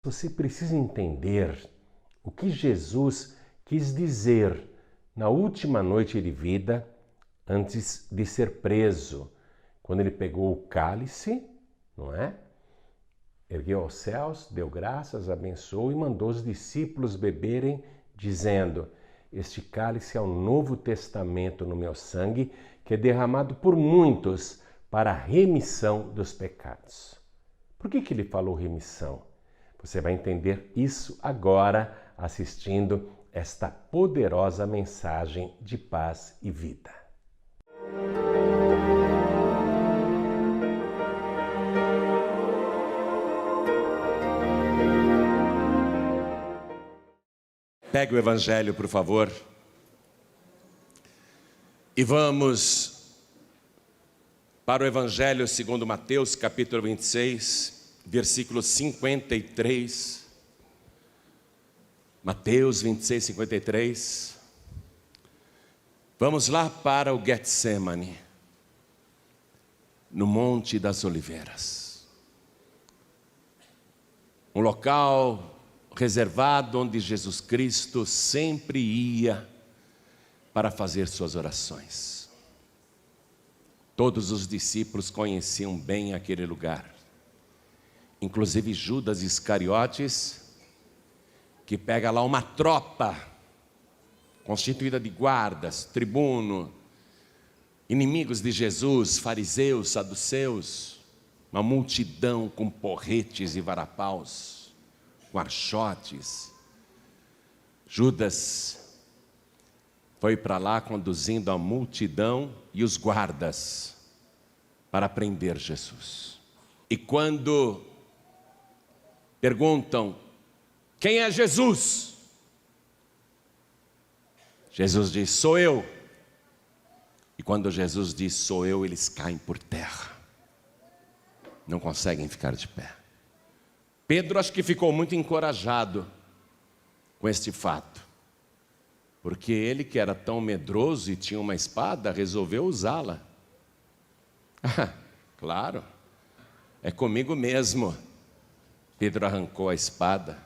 Você precisa entender o que Jesus quis dizer na última noite de vida, antes de ser preso, quando ele pegou o cálice, não é? Ergueu aos céus, deu graças, abençoou e mandou os discípulos beberem, dizendo: este cálice é o novo testamento no meu sangue, que é derramado por muitos para a remissão dos pecados. Por que ele falou remissão? Você vai entender isso agora, assistindo esta poderosa mensagem de paz e vida. Pegue o Evangelho, por favor, e vamos para o Evangelho segundo Mateus, capítulo 26, versículo 53. Mateus 26, 53. Vamos lá para o Getsemane, no Monte das Oliveiras. Um local reservado onde Jesus Cristo sempre ia para fazer suas orações. Todos os discípulos conheciam bem aquele lugar, inclusive Judas Iscariotes, que pega lá uma tropa constituída de guardas, tribuno, inimigos de Jesus, fariseus, saduceus, uma multidão com porretes e varapaus, com archotes. Judas foi para lá conduzindo a multidão e os guardas para prender Jesus. E quando perguntam: quem é Jesus? Jesus diz: sou eu. E quando Jesus diz sou eu, eles caem por terra, não conseguem ficar de pé. Pedro acho que ficou muito encorajado com este fato, porque ele, que era tão medroso e tinha uma espada, resolveu usá-la. Claro, é comigo mesmo. Pedro arrancou a espada,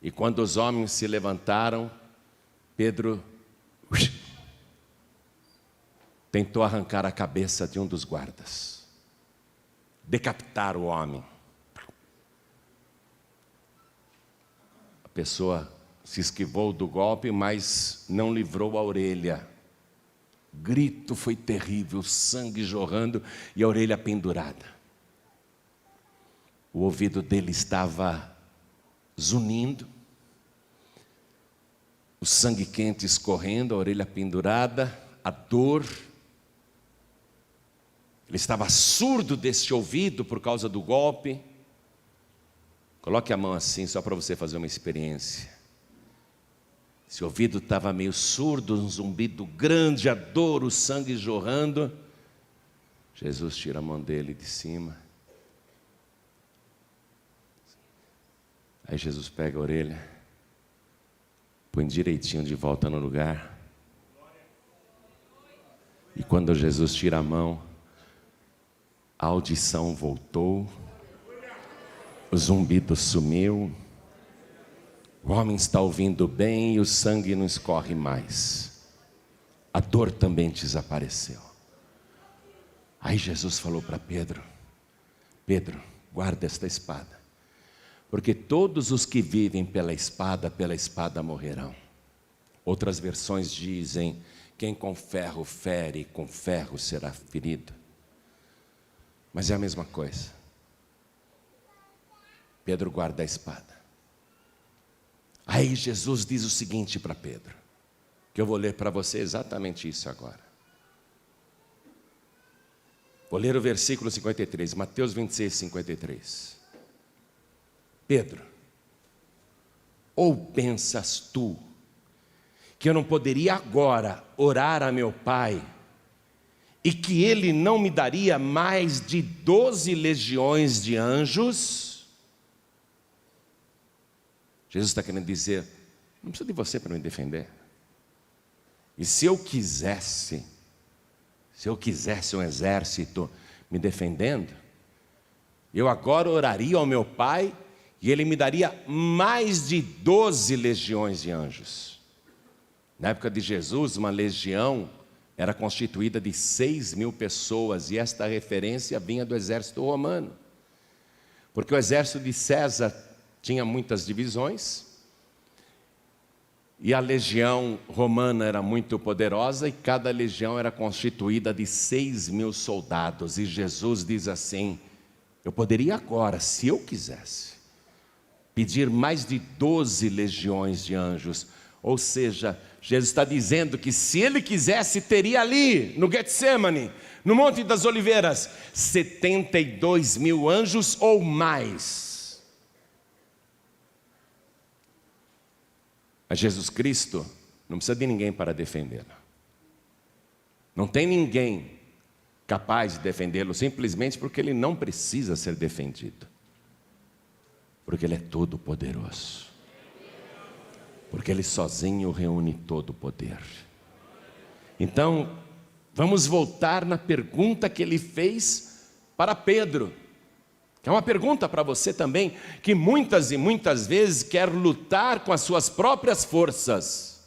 e quando os homens se levantaram, Pedro tentou arrancar a cabeça de um dos guardas, decapitar o homem. A pessoa se esquivou do golpe, mas não livrou a orelha. O grito foi terrível, sangue jorrando e a orelha pendurada. O ouvido dele estava zunindo, o sangue quente escorrendo, a orelha pendurada, a dor. Ele estava surdo deste ouvido por causa do golpe. Coloque a mão assim, só para você fazer uma experiência. Esse ouvido estava meio surdo, um zumbido grande, a dor, o sangue jorrando. Jesus tira a mão dele de cima. Aí Jesus pega a orelha, põe direitinho de volta no lugar. E quando Jesus tira a mão, a audição voltou, o zumbido sumiu, o homem está ouvindo bem e o sangue não escorre mais. A dor também desapareceu. Aí Jesus falou para Pedro: Pedro, guarda esta espada, porque todos os que vivem pela espada morrerão. Outras versões dizem: quem com ferro fere, com ferro será ferido. Mas é a mesma coisa. Pedro guarda a espada. Aí Jesus diz o seguinte para Pedro, que eu vou ler para você exatamente isso agora. Vou ler o versículo 53, Mateus 26, 53. Pedro, ou pensas tu que eu não poderia agora orar a meu Pai e que Ele não me daria mais de 12 legiões de anjos? Jesus está querendo dizer: não preciso de você para me defender. E se eu quisesse um exército me defendendo, eu agora oraria ao meu Pai e Ele me daria mais de 12 legiões de anjos. Na época de Jesus, uma legião era constituída de 6.000 pessoas, e esta referência vinha do exército romano, porque o exército de César tinha muitas divisões, e a legião romana era muito poderosa, e cada legião era constituída de 6.000 soldados, e Jesus diz assim: eu poderia agora, se eu quisesse, pedir mais de 12 legiões de anjos. Ou seja, Jesus está dizendo que se Ele quisesse, teria ali, no Getsemane, no Monte das Oliveiras, 72.000 anjos ou mais. Mas Jesus Cristo não precisa de ninguém para defendê-lo. Não tem ninguém capaz de defendê-lo, simplesmente porque Ele não precisa ser defendido. Porque Ele é todo poderoso. Porque Ele sozinho reúne todo o poder. Então, vamos voltar na pergunta que Ele fez para Pedro, que é uma pergunta para você também, que muitas e muitas vezes quer lutar com as suas próprias forças,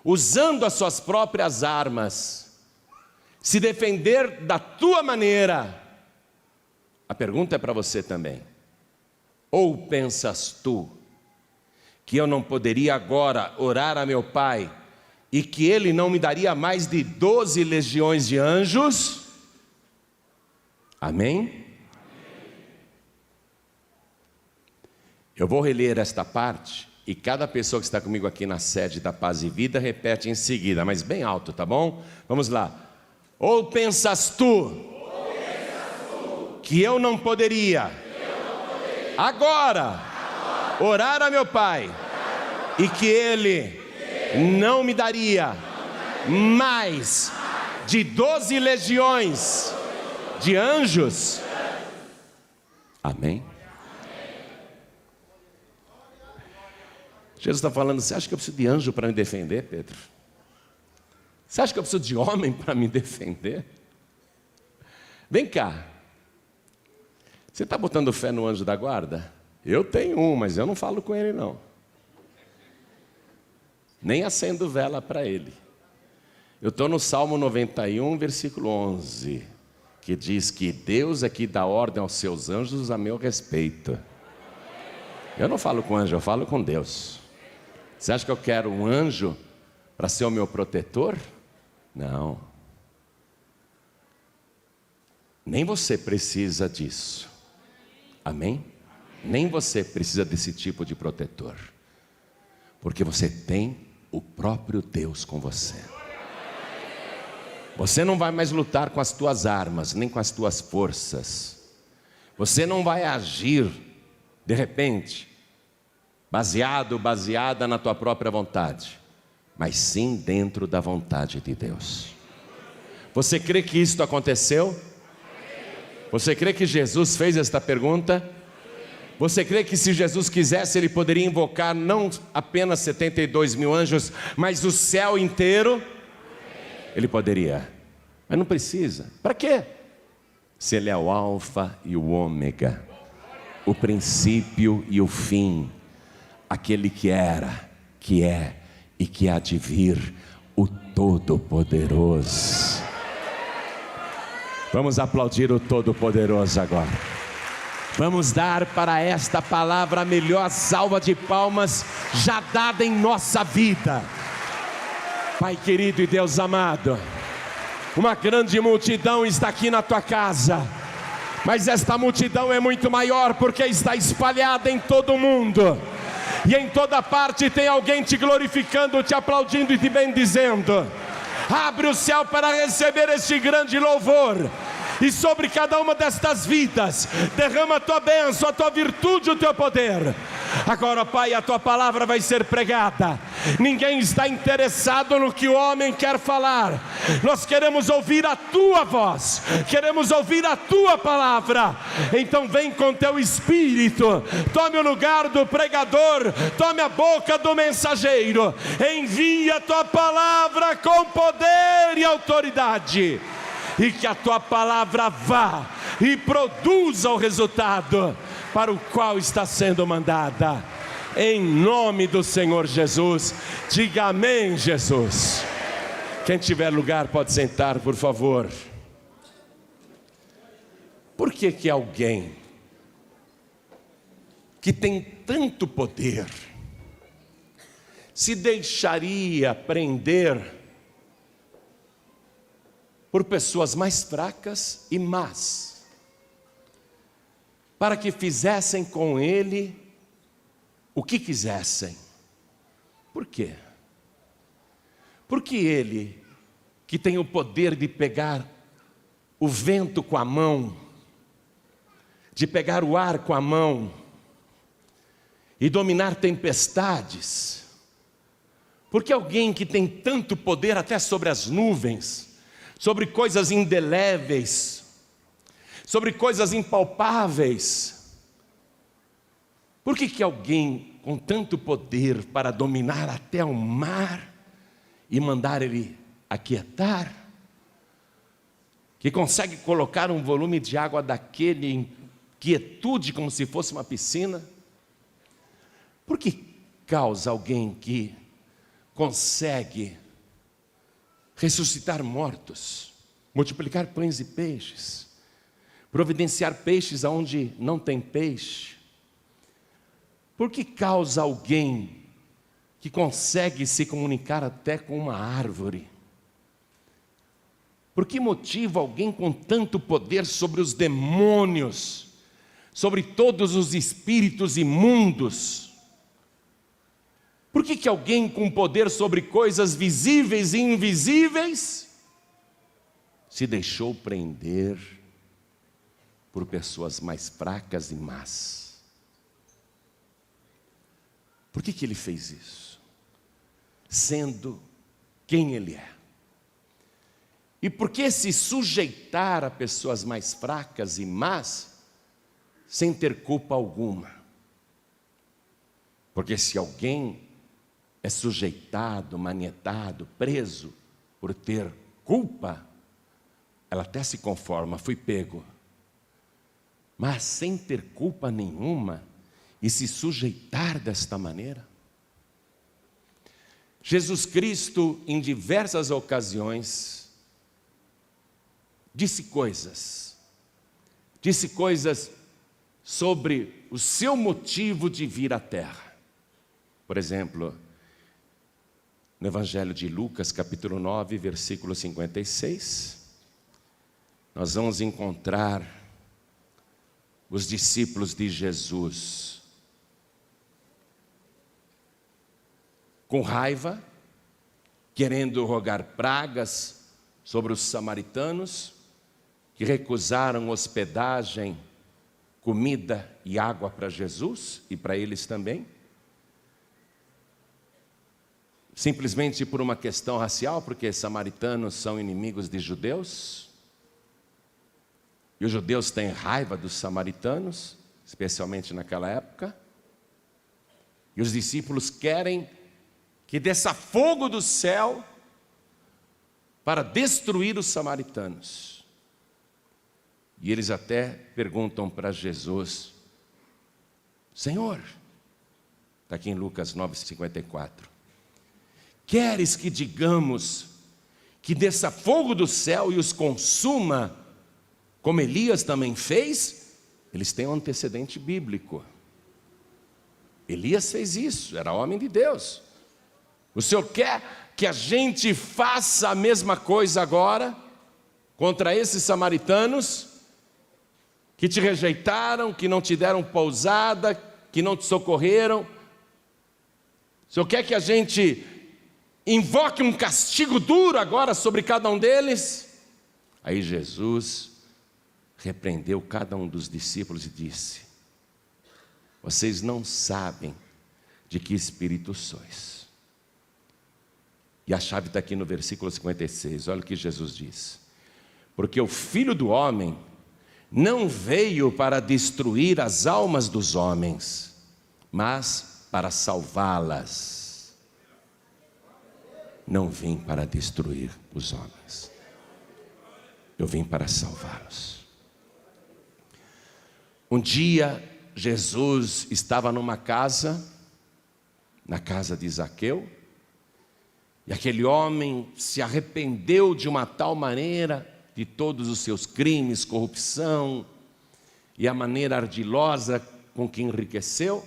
usando as suas próprias armas, se defender da tua maneira. A pergunta é para você também: ou pensas tu que eu não poderia agora orar a meu Pai e que Ele não me daria mais de 12 legiões de anjos? Amém? Eu vou reler esta parte e cada pessoa que está comigo aqui na sede da Paz e Vida repete em seguida, mas bem alto, tá bom? Vamos lá. Ou pensas tu que eu não poderia agora orar a meu Pai e que Ele não me daria mais de 12 legiões de anjos? Amém? Jesus está falando: você acha que eu preciso de anjo para me defender, Pedro? Você acha que eu preciso de homem para me defender? Vem cá, você está botando fé no anjo da guarda? Eu tenho um, mas eu não falo com ele não. Nem acendo vela para ele. Eu estou no Salmo 91, versículo 11, que diz que Deus é que dá ordem aos seus anjos a meu respeito. Eu não falo com anjo, eu falo com Deus. Você acha que eu quero um anjo para ser o meu protetor? Não. Nem você precisa disso. Amém? Nem você precisa desse tipo de protetor, porque você tem o próprio Deus com você. Você não vai mais lutar com as tuas armas, nem com as tuas forças. Você não vai agir, de repente, baseada na tua própria vontade, mas sim dentro da vontade de Deus. Você crê que isto aconteceu? Você crê que Jesus fez esta pergunta? Você crê que se Jesus quisesse, Ele poderia invocar não apenas 72.000 anjos, mas o céu inteiro? Ele poderia, mas não precisa. Para quê? Se Ele é o alfa e o ômega, o princípio e o fim, aquele que era, que é e que há de vir, o Todo-Poderoso. Vamos aplaudir o Todo-Poderoso agora. Vamos dar para esta palavra a melhor salva de palmas já dada em nossa vida. Pai querido e Deus amado, uma grande multidão está aqui na tua casa, mas esta multidão é muito maior porque está espalhada em todo o mundo, e em toda parte tem alguém te glorificando, te aplaudindo e te bendizendo. Abre o céu para receber este grande louvor, e sobre cada uma destas vidas derrama a tua bênção, a tua virtude, o teu poder. Agora, Pai, a tua palavra vai ser pregada. Ninguém está interessado no que o homem quer falar. Nós queremos ouvir a tua voz, queremos ouvir a tua palavra. Então vem com teu Espírito, tome o lugar do pregador, tome a boca do mensageiro, envia a tua palavra com poder e autoridade, e que a tua palavra vá e produza o resultado para o qual está sendo mandada. Em nome do Senhor Jesus, diga amém, Jesus. Quem tiver lugar pode sentar, por favor. Por que alguém que tem tanto poder se deixaria prender por pessoas mais fracas e más, para que fizessem com ele o que quisessem? Por quê? Porque ele, que tem o poder de pegar o vento com a mão, de pegar o ar com a mão e dominar tempestades, porque alguém que tem tanto poder até sobre as nuvens, sobre coisas indeléveis, sobre coisas impalpáveis, por que alguém com tanto poder para dominar até o mar e mandar ele aquietar, que consegue colocar um volume de água daquele em quietude como se fosse uma piscina, por que causa alguém que consegue ressuscitar mortos, multiplicar pães e peixes, providenciar peixes aonde não tem peixe? Por que causa alguém que consegue se comunicar até com uma árvore? Por que motiva alguém com tanto poder sobre os demônios, sobre todos os espíritos imundos? Por que alguém com poder sobre coisas visíveis e invisíveis se deixou prender por pessoas mais fracas e más? Por que ele fez isso? Sendo quem ele é. E por que se sujeitar a pessoas mais fracas e más sem ter culpa alguma? Porque se alguém é sujeitado, manietado, preso por ter culpa, ela até se conforma, fui pego. Mas sem ter culpa nenhuma e se sujeitar desta maneira? Jesus Cristo, em diversas ocasiões, disse coisas sobre o seu motivo de vir à terra. Por exemplo, no Evangelho de Lucas, capítulo 9, versículo 56, nós vamos encontrar os discípulos de Jesus com raiva, querendo rogar pragas sobre os samaritanos, que recusaram hospedagem, comida e água para Jesus e para eles também, simplesmente por uma questão racial, porque samaritanos são inimigos de judeus, e os judeus têm raiva dos samaritanos, especialmente naquela época, e os discípulos querem que desça fogo do céu para destruir os samaritanos. E eles até perguntam para Jesus: Senhor, está aqui em Lucas 9,54, queres que digamos que desça fogo do céu e os consuma, como Elias também fez? Eles têm um antecedente bíblico. Elias fez isso, era homem de Deus. O Senhor quer que a gente faça a mesma coisa agora contra esses samaritanos que te rejeitaram, que não te deram pousada, que não te socorreram? O Senhor quer que a gente invoque um castigo duro agora sobre cada um deles? Aí Jesus repreendeu cada um dos discípulos e disse: vocês não sabem de que espírito sois. E a chave está aqui no versículo 56, olha o que Jesus diz: porque o Filho do Homem não veio para destruir as almas dos homens, mas para salvá-las. Não vim para destruir os homens, eu vim para salvá-los. Um dia Jesus estava numa casa, na casa de Zaqueu, e aquele homem se arrependeu de uma tal maneira de todos os seus crimes, corrupção e a maneira ardilosa com que enriqueceu.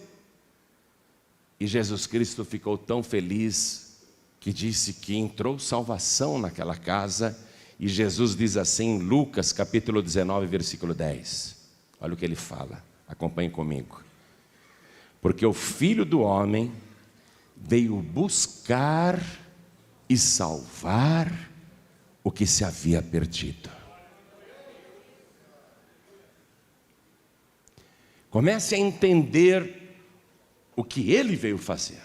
E Jesus Cristo ficou tão feliz que disse que entrou salvação naquela casa. E Jesus diz assim em Lucas capítulo 19, versículo 10. Olha o que ele fala, acompanhe comigo. Porque o Filho do Homem veio buscar e salvar o que se havia perdido. Comece a entender o que ele veio fazer,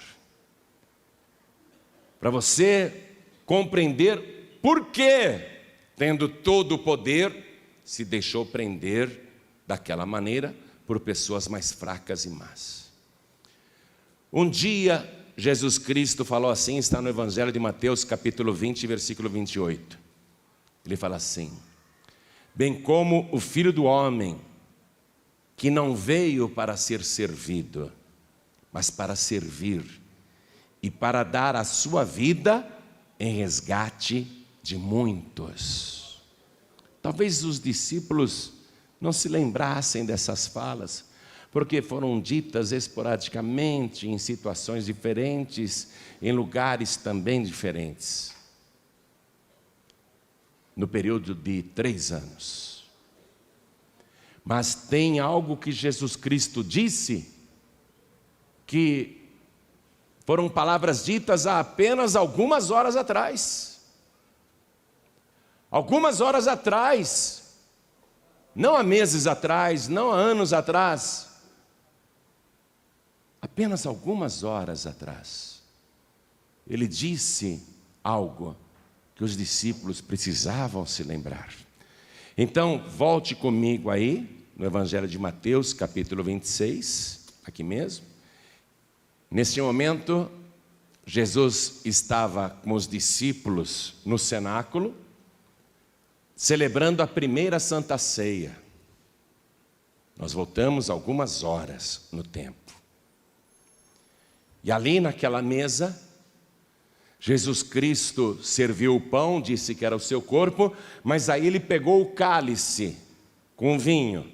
para você compreender por que, tendo todo o poder, se deixou prender daquela maneira por pessoas mais fracas e más. Um dia Jesus Cristo falou assim, está no Evangelho de Mateus capítulo 20, versículo 28. Ele fala assim: bem como o Filho do Homem, que não veio para ser servido, mas para servir, e para dar a sua vida em resgate de muitos. Talvez os discípulos não se lembrassem dessas falas, porque foram ditas esporadicamente, em situações diferentes, em lugares também diferentes, no período de 3 anos. Mas tem algo que Jesus Cristo disse, que foram palavras ditas há apenas algumas horas atrás. Algumas horas atrás, não há meses atrás, não há anos atrás, apenas algumas horas atrás, ele disse algo que os discípulos precisavam se lembrar. Então, volte comigo aí, no Evangelho de Mateus, capítulo 26, aqui mesmo. Nesse momento, Jesus estava com os discípulos no cenáculo, celebrando a primeira Santa Ceia. Nós voltamos algumas horas no tempo. E ali naquela mesa, Jesus Cristo serviu o pão, disse que era o seu corpo, mas aí ele pegou o cálice com vinho.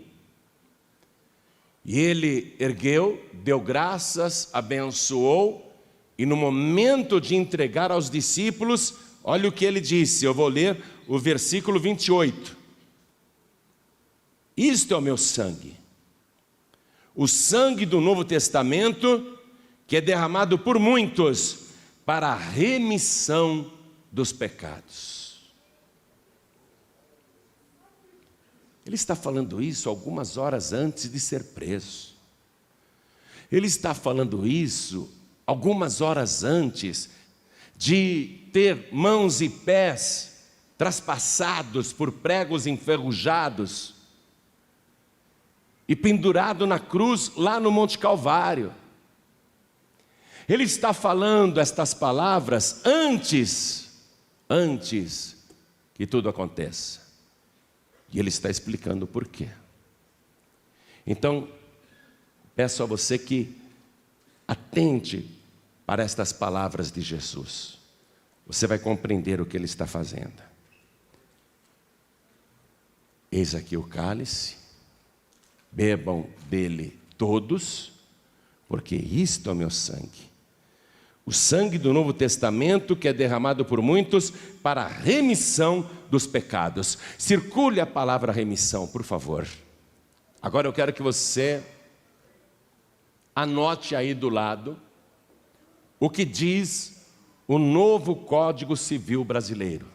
E ele ergueu, deu graças, abençoou, e no momento de entregar aos discípulos, olha o que ele disse, eu vou ler o versículo 28. Isto é o meu sangue, o sangue do Novo Testamento, que é derramado por muitos para a remissão dos pecados. Ele está falando isso algumas horas antes de ser preso. Ele está falando isso algumas horas antes de ter mãos e pés traspassados por pregos enferrujados e pendurado na cruz lá no Monte Calvário. Ele está falando estas palavras antes que tudo aconteça. E ele está explicando o porquê. Então, peço a você que atente para estas palavras de Jesus. Você vai compreender o que ele está fazendo. Eis aqui o cálice, bebam dele todos, porque isto é o meu sangue. O sangue do Novo Testamento, que é derramado por muitos para a remissão dos pecados. Circule a palavra remissão, por favor. Agora eu quero que você anote aí do lado o que diz o novo Código Civil brasileiro.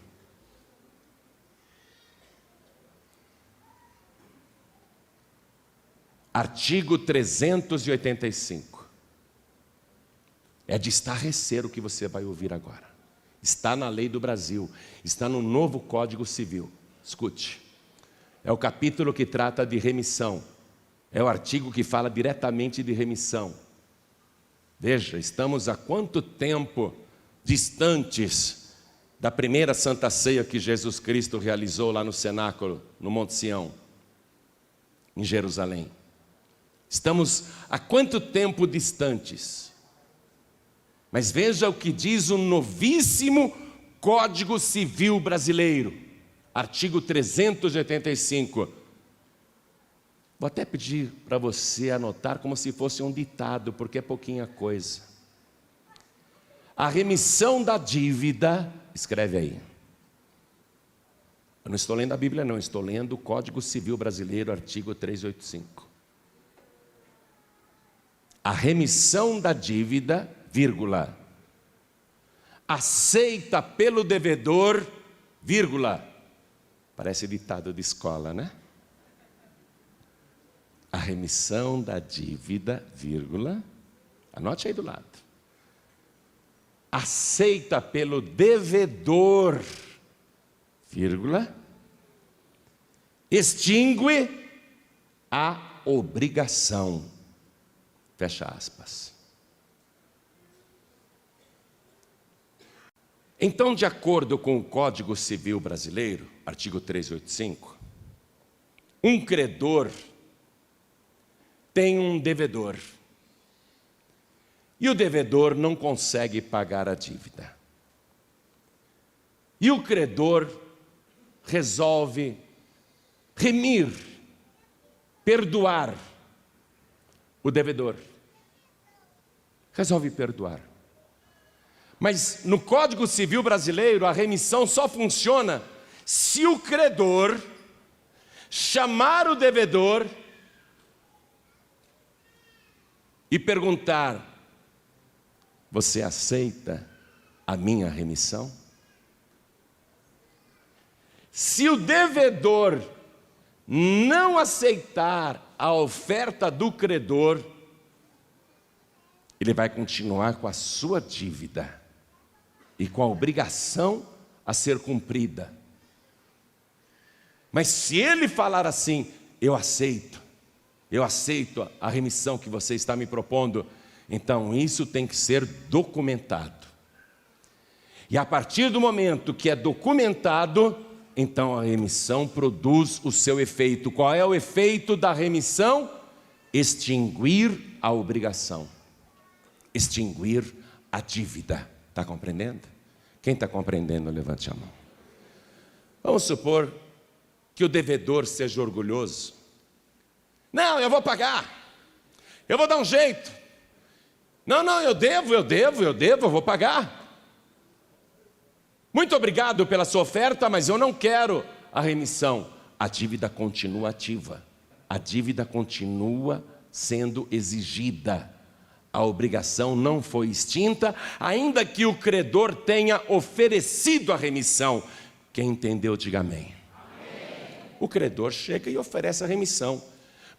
Artigo 385. É de estarrecer o que você vai ouvir agora. Está na lei do Brasil, está no novo Código Civil. Escute, é o capítulo que trata de remissão, é o artigo que fala diretamente de remissão. Veja, estamos há quanto tempo distantes da primeira Santa Ceia que Jesus Cristo realizou lá no cenáculo, no Monte Sião, em Jerusalém. Estamos há quanto tempo distantes? Mas veja o que diz o novíssimo Código Civil Brasileiro, artigo 385. Vou até pedir para você anotar como se fosse um ditado, porque é pouquinha coisa. A remissão da dívida, escreve aí. Eu não estou lendo a Bíblia não, estou lendo o Código Civil Brasileiro, artigo 385. A remissão da dívida, vírgula, aceita pelo devedor, vírgula, parece ditado de escola, né? A remissão da dívida, vírgula, anote aí do lado. Aceita pelo devedor, vírgula, extingue a obrigação, fecha aspas. Então, de acordo com o Código Civil Brasileiro, artigo 385, um credor tem um devedor e o devedor não consegue pagar a dívida. E o credor resolve remir, perdoar o devedor. Resolve perdoar. Mas no Código Civil Brasileiro, a remissão só funciona se o credor chamar o devedor e perguntar: você aceita a minha remissão? Se o devedor não aceitar a oferta do credor, ele vai continuar com a sua dívida e com a obrigação a ser cumprida. Mas se ele falar assim: eu aceito a remissão que você está me propondo, então isso tem que ser documentado. E a partir do momento que é documentado, então a remissão produz o seu efeito. Qual é o efeito da remissão? Extinguir a obrigação, extinguir a dívida. Está compreendendo? Quem está compreendendo, levante a mão. Vamos supor que o devedor seja orgulhoso. Não, eu vou pagar, eu vou dar um jeito. Não, eu devo, eu vou pagar. Muito obrigado pela sua oferta, mas eu não quero a remissão. A dívida continua ativa, a dívida continua sendo exigida. A obrigação não foi extinta, ainda que o credor tenha oferecido a remissão. Quem entendeu, diga amém. Amém. O credor chega e oferece a remissão,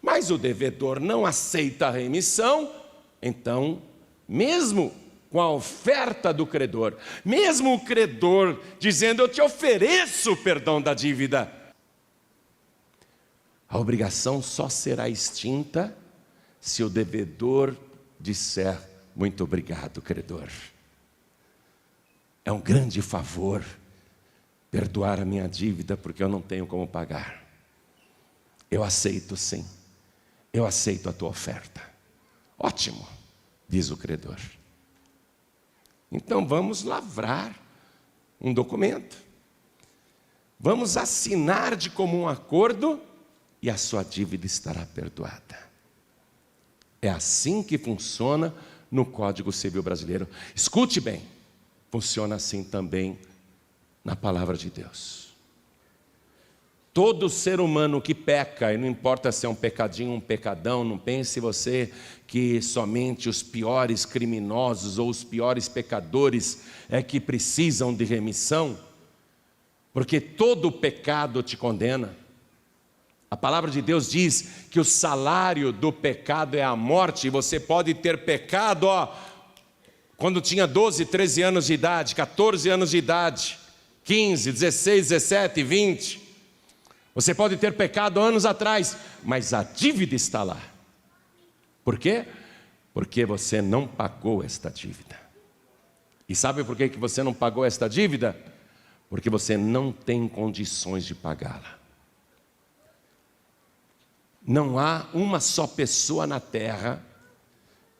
mas o devedor não aceita a remissão. Então, mesmo com a oferta do credor, mesmo o credor dizendo: eu te ofereço o perdão da dívida, a obrigação só será extinta se o devedor disser: muito obrigado, credor, é um grande favor perdoar a minha dívida, porque eu não tenho como pagar. Eu aceito sim, eu aceito a tua oferta. Ótimo, diz o credor. Então vamos lavrar um documento, vamos assinar de comum acordo e a sua dívida estará perdoada. É assim que funciona no Código Civil Brasileiro. Escute bem, funciona assim também na palavra de Deus. Todo ser humano que peca, e não importa se é um pecadinho, um pecadão, não pense você que somente os piores criminosos ou os piores pecadores é que precisam de remissão, porque todo pecado te condena. A palavra de Deus diz que o salário do pecado é a morte. E você pode ter pecado quando tinha 12, 13 anos de idade, 14 anos de idade, 15, 16, 17, 20. Você pode ter pecado anos atrás, mas a dívida está lá. Por quê? Porque você não pagou esta dívida. E sabe por que você não pagou esta dívida? Porque você não tem condições de pagá-la. Não há uma só pessoa na terra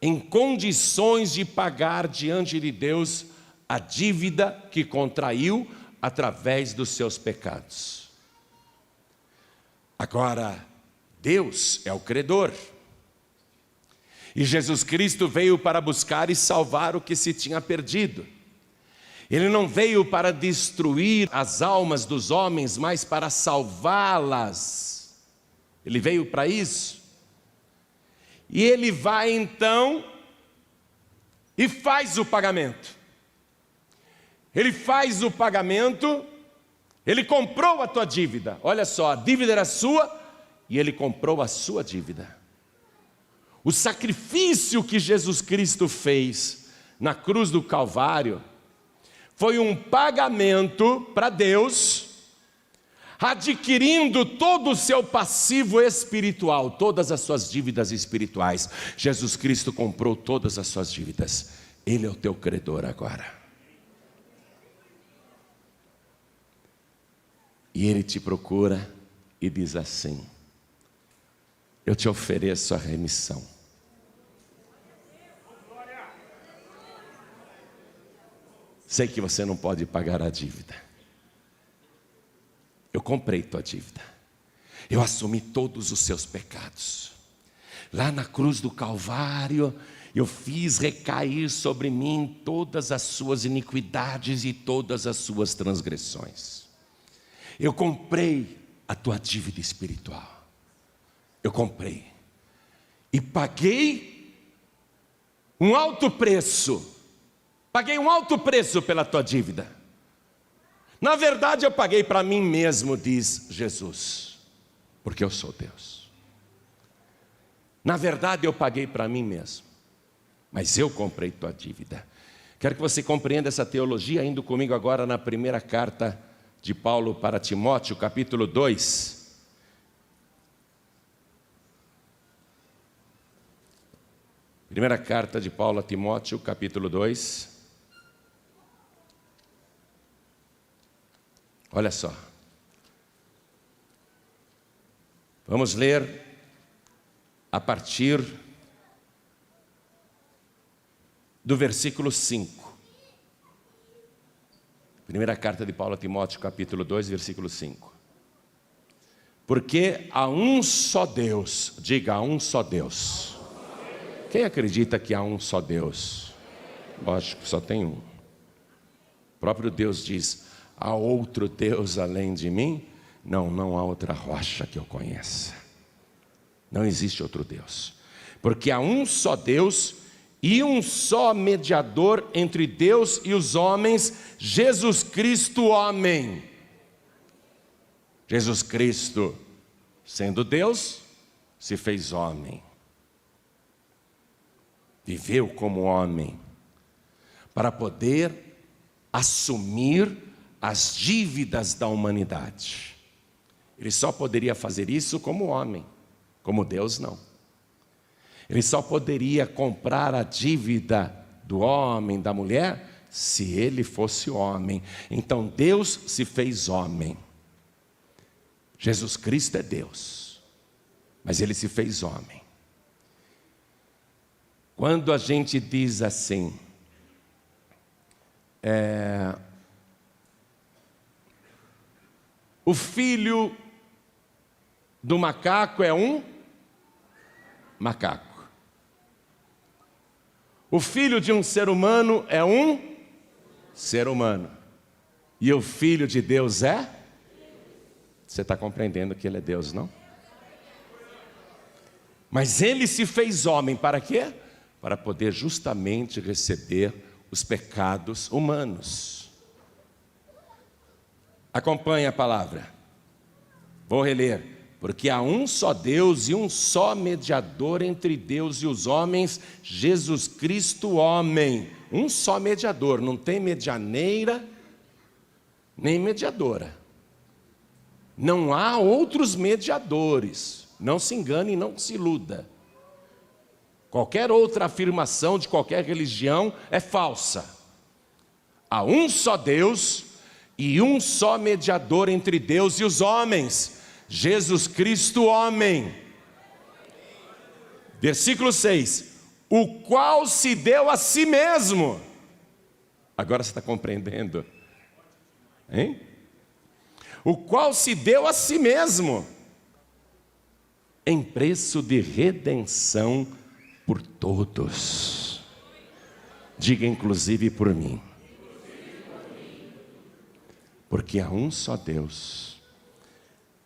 em condições de pagar diante de Deus a dívida que contraiu através dos seus pecados. Agora, Deus é o credor. E Jesus Cristo veio para buscar e salvar o que se tinha perdido. Ele não veio para destruir as almas dos homens, mas para salvá-las. Ele veio para isso. E ele vai então e faz o pagamento. Ele faz o pagamento, ele comprou a tua dívida. Olha só, a dívida era sua e ele comprou a sua dívida. O sacrifício que Jesus Cristo fez na cruz do Calvário foi um pagamento para Deus, adquirindo todo o seu passivo espiritual, todas as suas dívidas espirituais. Jesus Cristo comprou todas as suas dívidas. Ele é o teu credor agora. E Ele te procura e diz assim: eu te ofereço a remissão. Sei que você não pode pagar a dívida. Eu comprei tua dívida. Eu assumi todos os seus pecados. Lá na cruz do Calvário, eu fiz recair sobre mim todas as suas iniquidades e todas as suas transgressões. Eu comprei a tua dívida espiritual. Eu comprei. E paguei um alto preço. Paguei um alto preço pela tua dívida. Na verdade, eu paguei para mim mesmo, diz Jesus, porque eu sou Deus. Na verdade, eu paguei para mim mesmo, mas eu comprei tua dívida. Quero que você compreenda essa teologia, indo comigo agora na primeira carta de Paulo para Timóteo, capítulo 2. Primeira carta de Paulo a Timóteo, capítulo 2. Olha só. Vamos ler a partir do versículo 5. Primeira carta de Paulo a Timóteo, capítulo 2, versículo 5. Porque há um só Deus, diga, há um só Deus. Quem acredita que há um só Deus? Lógico que só tem um. O próprio Deus diz: há outro Deus além de mim? Não, não há outra rocha que eu conheça. Não existe outro Deus. Porque há um só Deus e um só mediador entre Deus e os homens, Jesus Cristo, homem. Jesus Cristo, sendo Deus, se fez homem. Viveu como homem, para poder assumir as dívidas da humanidade. Ele só poderia fazer isso como homem, como Deus não. Ele só poderia comprar a dívida do homem, da mulher, se ele fosse homem. Então Deus se fez homem. Jesus Cristo é Deus, mas ele se fez homem. Quando a gente diz assim, o filho do macaco é um macaco. O filho de um ser humano é um ser humano. E o filho de Deus é? Você está compreendendo que ele é Deus, não? Mas ele se fez homem para quê? Para poder justamente receber os pecados humanos. Acompanhe a palavra. Vou reler. Porque há um só Deus e um só mediador entre Deus e os homens, Jesus Cristo, homem. Um só mediador, não tem medianeira, nem mediadora. Não há outros mediadores. Não se engane, não se iluda. Qualquer outra afirmação de qualquer religião é falsa. Há um só Deus e um só mediador entre Deus e os homens, Jesus Cristo, homem. Versículo 6: o qual se deu a si mesmo. Agora você está compreendendo? Hein? O qual se deu a si mesmo, em preço de redenção por todos. Diga inclusive por mim. Porque há um só Deus,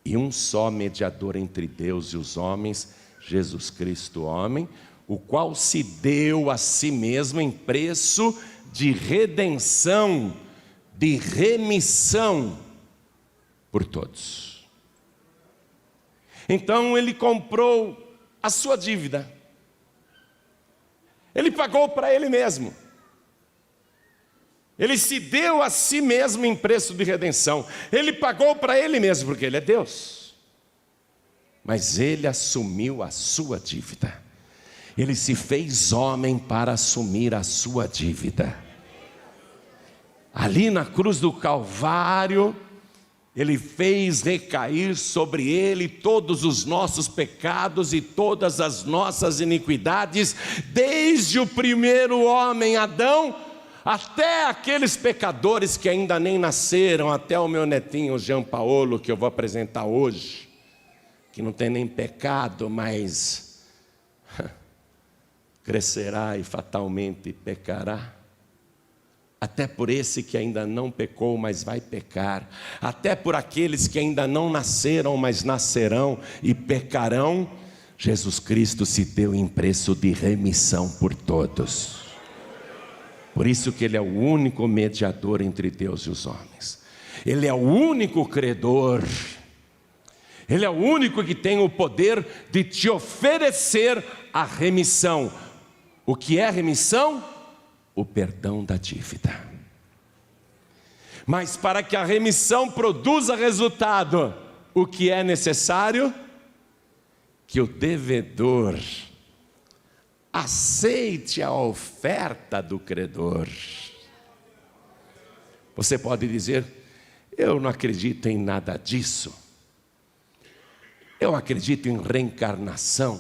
e um só mediador entre Deus e os homens, Jesus Cristo, homem, o qual se deu a si mesmo em preço de redenção, de remissão por todos. Então ele comprou a sua dívida. Ele pagou para ele mesmo. Ele se deu a si mesmo em preço de redenção. Ele pagou para ele mesmo, porque ele é Deus. Mas ele assumiu a sua dívida. Ele se fez homem para assumir a sua dívida. Ali na cruz do Calvário, ele fez recair sobre ele todos os nossos pecados e todas as nossas iniquidades, desde o primeiro homem, Adão, até aqueles pecadores que ainda nem nasceram, até o meu netinho Jean Paulo, que eu vou apresentar hoje, que não tem nem pecado, mas crescerá e fatalmente pecará. Até por esse que ainda não pecou, mas vai pecar. Até por aqueles que ainda não nasceram, mas nascerão e pecarão. Jesus Cristo se deu em preço de remissão por todos. Por isso que Ele é o único mediador entre Deus e os homens. Ele é o único credor. Ele é o único que tem o poder de te oferecer a remissão. O que é remissão? O perdão da dívida. Mas para que a remissão produza resultado, o que é necessário? Que o devedor aceite a oferta do credor. Você pode dizer: eu não acredito em nada disso. Eu acredito em reencarnação.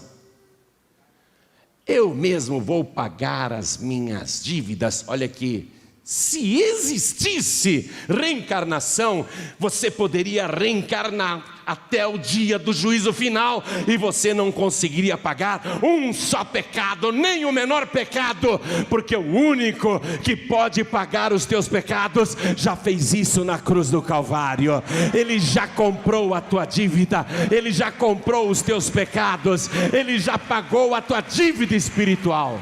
Eu mesmo vou pagar as minhas dívidas. Olha aqui, se existisse reencarnação, você poderia reencarnar até o dia do juízo final, e você não conseguiria pagar um só pecado, nem o menor pecado, porque o único que pode pagar os teus pecados já fez isso na cruz do Calvário. Ele já comprou a tua dívida, ele já comprou os teus pecados, ele já pagou a tua dívida espiritual.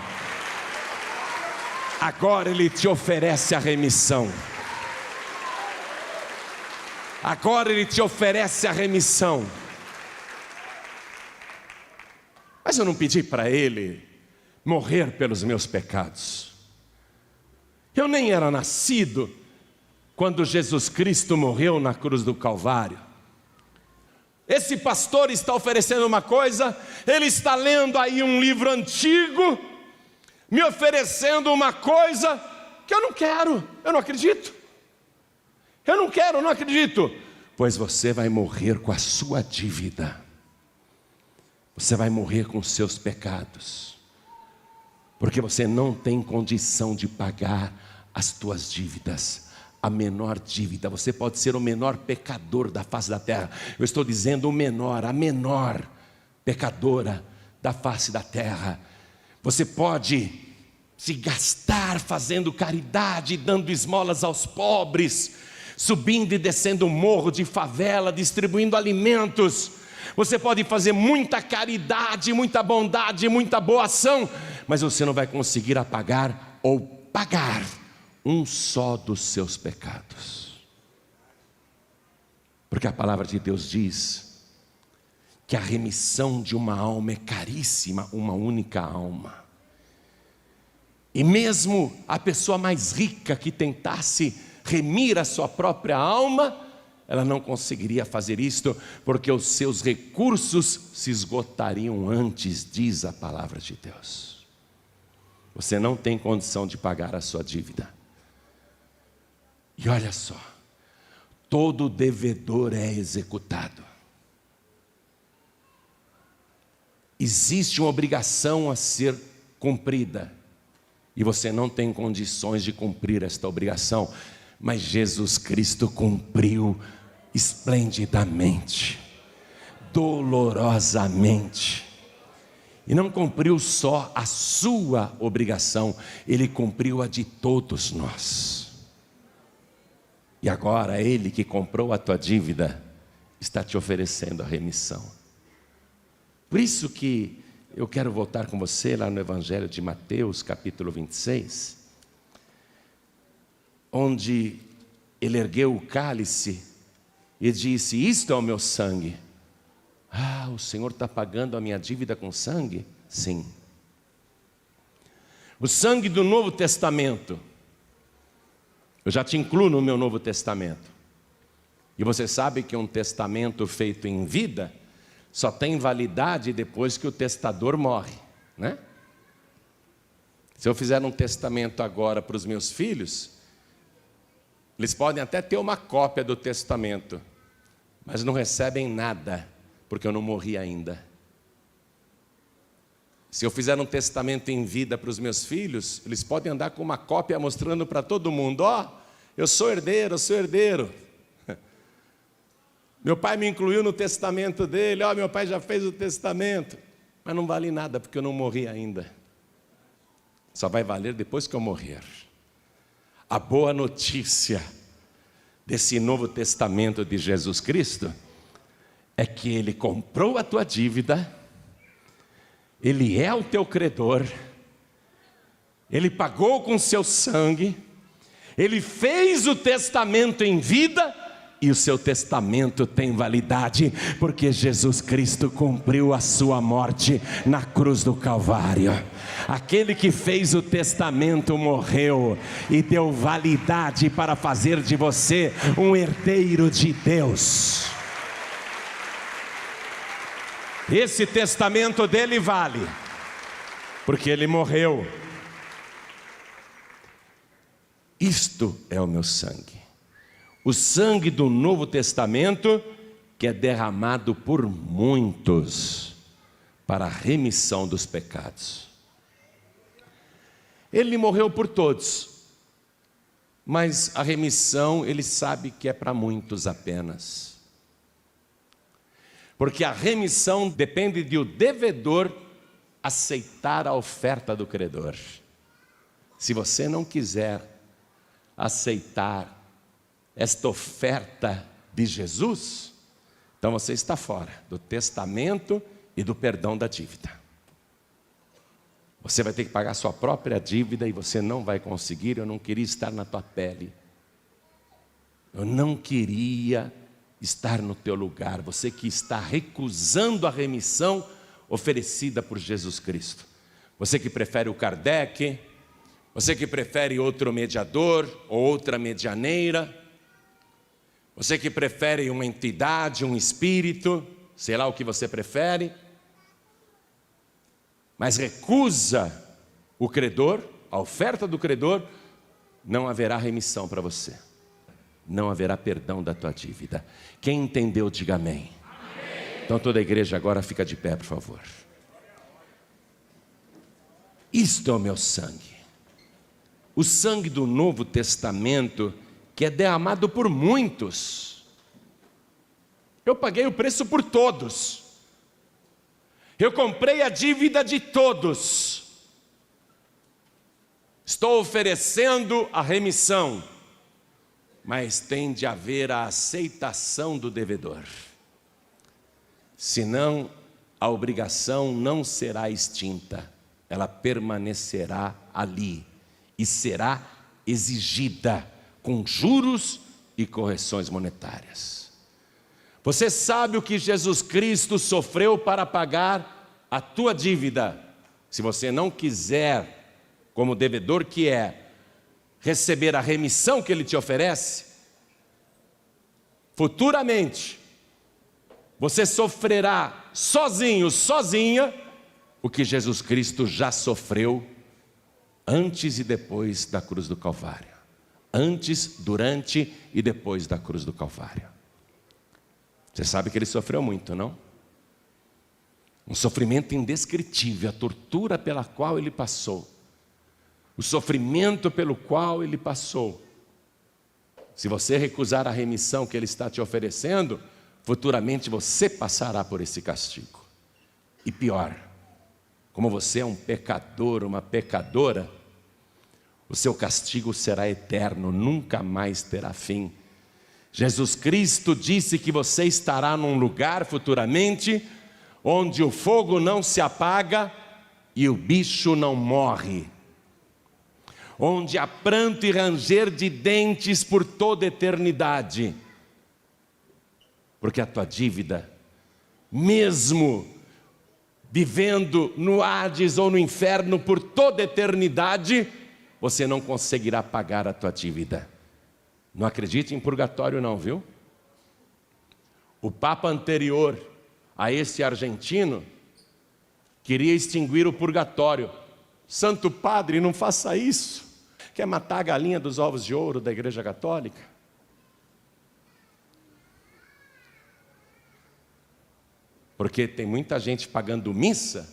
Agora ele te oferece a remissão. Agora ele te oferece a remissão. Mas eu não pedi para ele morrer pelos meus pecados. Eu nem era nascido quando Jesus Cristo morreu na cruz do Calvário. Esse pastor está oferecendo uma coisa, ele está lendo aí um livro antigo, me oferecendo uma coisa que eu não quero, eu não acredito. Eu não quero, eu não acredito. Pois você vai morrer com a sua dívida. Você vai morrer com os seus pecados. Porque você não tem condição de pagar as tuas dívidas. A menor dívida. Você pode ser o menor pecador da face da terra. Eu estou dizendo o menor, a menor pecadora da face da terra. Você pode se gastar fazendo caridade, dando esmolas aos pobres, subindo e descendo o morro de favela, distribuindo alimentos. Você pode fazer muita caridade, muita bondade, muita boa ação, mas você não vai conseguir apagar ou pagar um só dos seus pecados. Porque a palavra de Deus diz que a remissão de uma alma é caríssima, uma única alma. E mesmo a pessoa mais rica que tentasse remir a sua própria alma, ela não conseguiria fazer isto, porque os seus recursos se esgotariam antes, diz a palavra de Deus. Você não tem condição de pagar a sua dívida. E olha só, todo devedor é executado. existe uma obrigação a ser cumprida, e você não tem condições de cumprir esta obrigação, mas Jesus Cristo cumpriu esplendidamente, dolorosamente, e não cumpriu só a sua obrigação, Ele cumpriu a de todos nós. E agora Ele que comprou a tua dívida está te oferecendo a remissão. Por isso que eu quero voltar com você lá no Evangelho de Mateus, capítulo 26, onde Ele ergueu o cálice e disse: isto é o meu sangue. Ah, o Senhor está pagando a minha dívida com sangue? Sim. O sangue do Novo Testamento, eu já te incluo no meu Novo Testamento. E você sabe que um testamento feito em vida só tem validade depois que o testador morre, né? Se eu fizer um testamento agora para os meus filhos, eles podem até ter uma cópia do testamento, mas não recebem nada, porque eu não morri ainda. Se eu fizer um testamento em vida para os meus filhos, eles podem andar com uma cópia mostrando para todo mundo: ó, eu sou herdeiro, eu sou herdeiro. Meu pai me incluiu no testamento dele, ó, meu pai já fez o testamento. Mas não vale nada, porque eu não morri ainda. Só vai valer depois que eu morrer. A boa notícia desse Novo Testamento de Jesus Cristo é que Ele comprou a tua dívida, Ele é o teu credor, Ele pagou com seu sangue, Ele fez o testamento em vida, e o seu testamento tem validade, porque Jesus Cristo cumpriu a sua morte na cruz do Calvário. Aquele que fez o testamento morreu e deu validade para fazer de você um herdeiro de Deus. Esse testamento dele vale, porque ele morreu. Isto é o meu sangue. O sangue do Novo Testamento, que é derramado por muitos para a remissão dos pecados. Ele morreu por todos, mas a remissão Ele sabe que é para muitos apenas. Porque a remissão depende de o devedor aceitar a oferta do credor. Se você não quiser aceitar esta oferta de Jesus, então você está fora do testamento e do perdão da dívida. Você vai ter que pagar sua própria dívida e você não vai conseguir. Eu não queria estar na tua pele. Eu não queria estar no teu lugar. Você que está recusando a remissão oferecida por Jesus Cristo. Você que prefere o Kardec, você que prefere outro mediador ou outra medianeira, você que prefere uma entidade, um espírito, sei lá o que você prefere, mas recusa o credor, a oferta do credor, não haverá remissão para você. Não haverá perdão da tua dívida. Quem entendeu, diga amém. Amém. Então toda a igreja agora fica de pé, por favor. Isto é o meu sangue. O sangue do Novo Testamento, que é derramado por muitos. Eu paguei o preço por todos. Eu comprei a dívida de todos. Estou oferecendo a remissão, mas tem de haver a aceitação do devedor. Senão, a obrigação não será extinta, ela permanecerá ali e será exigida com juros e correções monetárias. Você sabe o que Jesus Cristo sofreu para pagar a tua dívida? Se você não quiser, como devedor que é, receber a remissão que Ele te oferece, futuramente, você sofrerá sozinho, sozinha, o que Jesus Cristo já sofreu antes e depois da cruz do Calvário. Antes, durante e depois da cruz do Calvário. Você sabe que Ele sofreu muito, não? Um sofrimento indescritível, a tortura pela qual ele passou, o sofrimento pelo qual ele passou. Se você recusar a remissão que ele está te oferecendo, futuramente você passará por esse castigo. E pior, como você é um pecador, uma pecadora, o seu castigo será eterno, nunca mais terá fim. Jesus Cristo disse que você estará num lugar futuramente onde o fogo não se apaga e o bicho não morre, onde há pranto e ranger de dentes por toda a eternidade, porque a tua dívida, mesmo vivendo no Hades ou no inferno por toda a eternidade, você não conseguirá pagar a tua dívida. Não acredite em purgatório não, viu? O Papa anterior a esse argentino queria extinguir o purgatório. Santo Padre, não faça isso. Quer matar a galinha dos ovos de ouro da Igreja Católica? Porque tem muita gente pagando missa,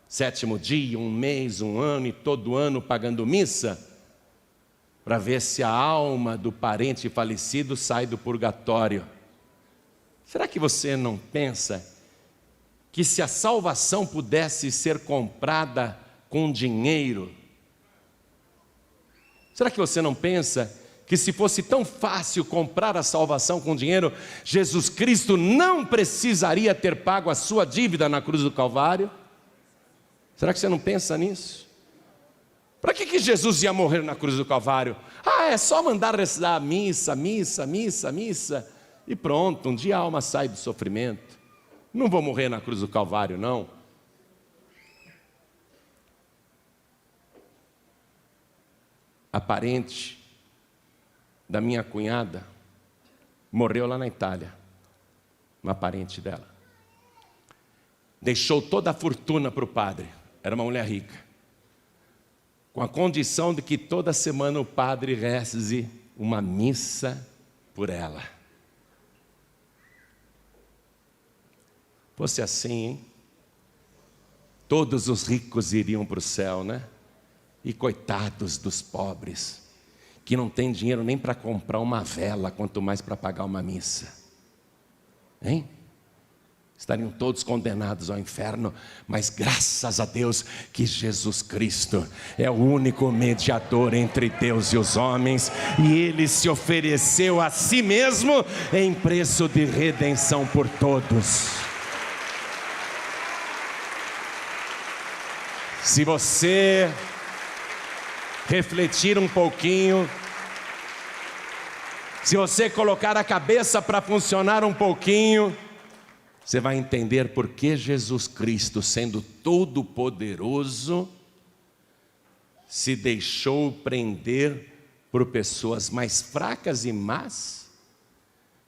7º dia, 1 mês, 1 ano e todo ano pagando missa, para ver se a alma do parente falecido sai do purgatório. Será que você não pensa que se a salvação pudesse ser comprada com dinheiro, será que você não pensa que se fosse tão fácil comprar a salvação com dinheiro, Jesus Cristo não precisaria ter pago a sua dívida na cruz do Calvário? Será que você não pensa nisso? Para que Jesus ia morrer na cruz do Calvário? É só mandar rezar missa, e pronto, um dia a alma sai do sofrimento. Não vou morrer na cruz do Calvário, não. A parente da minha cunhada morreu lá na Itália, uma parente dela. Deixou toda a fortuna para o padre, era uma mulher rica, com a condição de que toda semana o padre reze uma missa por ela. Fosse assim, hein? Todos os ricos iriam para o céu, né? E coitados dos pobres, que não tem dinheiro nem para comprar uma vela, quanto mais para pagar uma missa. Hein? Estariam todos condenados ao inferno, mas graças a Deus que Jesus Cristo é o único mediador entre Deus e os homens, e Ele se ofereceu a si mesmo em preço de redenção por todos. Se você refletir um pouquinho, se você colocar a cabeça para funcionar um pouquinho, você vai entender por que Jesus Cristo, sendo todo-poderoso, se deixou prender por pessoas mais fracas e más,